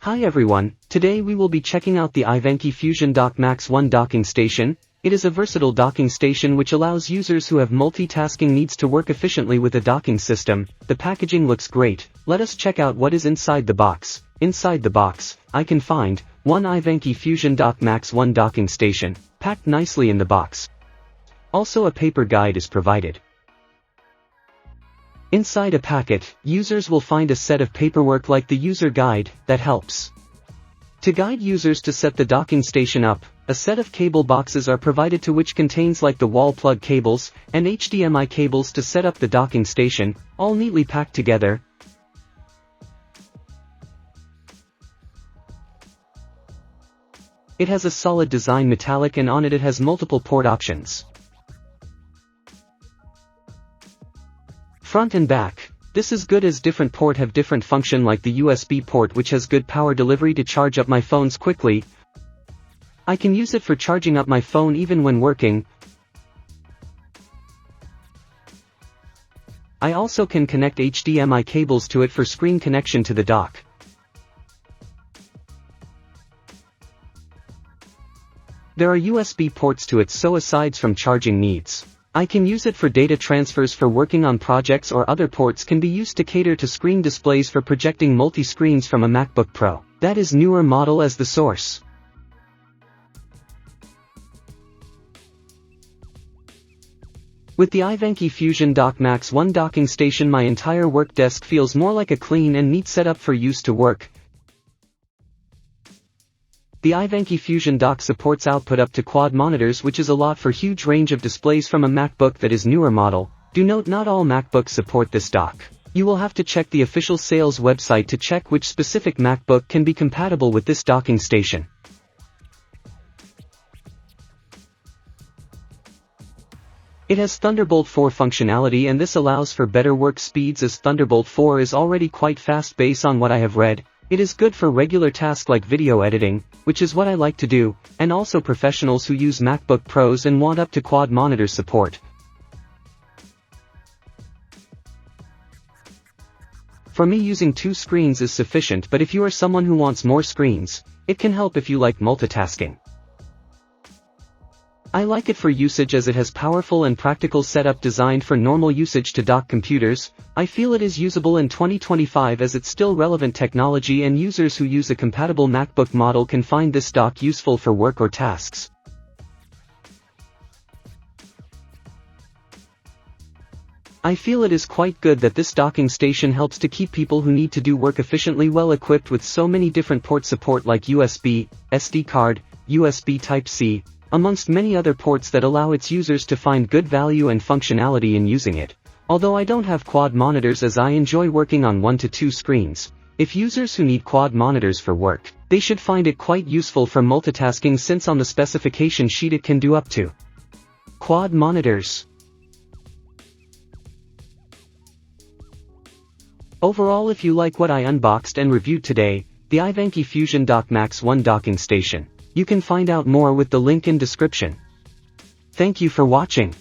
Hi everyone, today we will be checking out the iVANKY FusionDock Max 1 docking station. It is a versatile docking station which allows users who have multitasking needs to work efficiently with a docking system. The packaging looks great. Let us check out what is inside the box. Inside the box, I can find one iVANKY FusionDock Max 1 docking station, packed nicely in the box. Also a paper guide is provided. Inside a packet, users will find a set of paperwork like the user guide that helps to guide users to set the docking station up. A set of cable boxes are provided to which contains like the wall plug cables and HDMI cables to set up the docking station, all neatly packed together. It has a solid design metallic and on it has multiple port options. Front and back. This is good as different port have different function like the USB port which has good power delivery to charge up my phones quickly. I can use it for charging up my phone even when working. I also can connect HDMI cables to it for screen connection to the dock. There are USB ports to it, so aside from charging needs, I can use it for data transfers for working on projects, or other ports can be used to cater to screen displays for projecting multi-screens from a MacBook Pro. That is newer model as the source. With the iVANKY FusionDock Max 1 docking station, my entire work desk feels more like a clean and neat setup for use to work. The iVANKY FusionDock supports output up to quad monitors, which is a lot for huge range of displays from a MacBook that is newer model. Do note not all MacBooks support this dock. You will have to check the official sales website to check which specific MacBook can be compatible with this docking station. It has Thunderbolt 4 functionality, and this allows for better work speeds as Thunderbolt 4 is already quite fast based on what I have read. It is good for regular tasks like video editing, which is what I like to do, and also professionals who use MacBook Pros and want up to quad monitor support. For me, using 2 screens is sufficient, but if you are someone who wants more screens, it can help if you like multitasking. I like it for usage as it has powerful and practical setup designed for normal usage to dock computers. I feel it is usable in 2025 as it's still relevant technology, and users who use a compatible MacBook model can find this dock useful for work or tasks. I feel it is quite good that this docking station helps to keep people who need to do work efficiently well equipped with so many different port support like USB, SD card, USB Type-C, amongst many other ports that allow its users to find good value and functionality in using it. Although I don't have quad monitors as I enjoy working on 1 to 2 screens, if users who need quad monitors for work, they should find it quite useful for multitasking, since on the specification sheet it can do up to quad monitors. Overall, if you like what I unboxed and reviewed today, the iVANKY FusionDock Max 1 docking station, you can find out more with the link in description. Thank you for watching.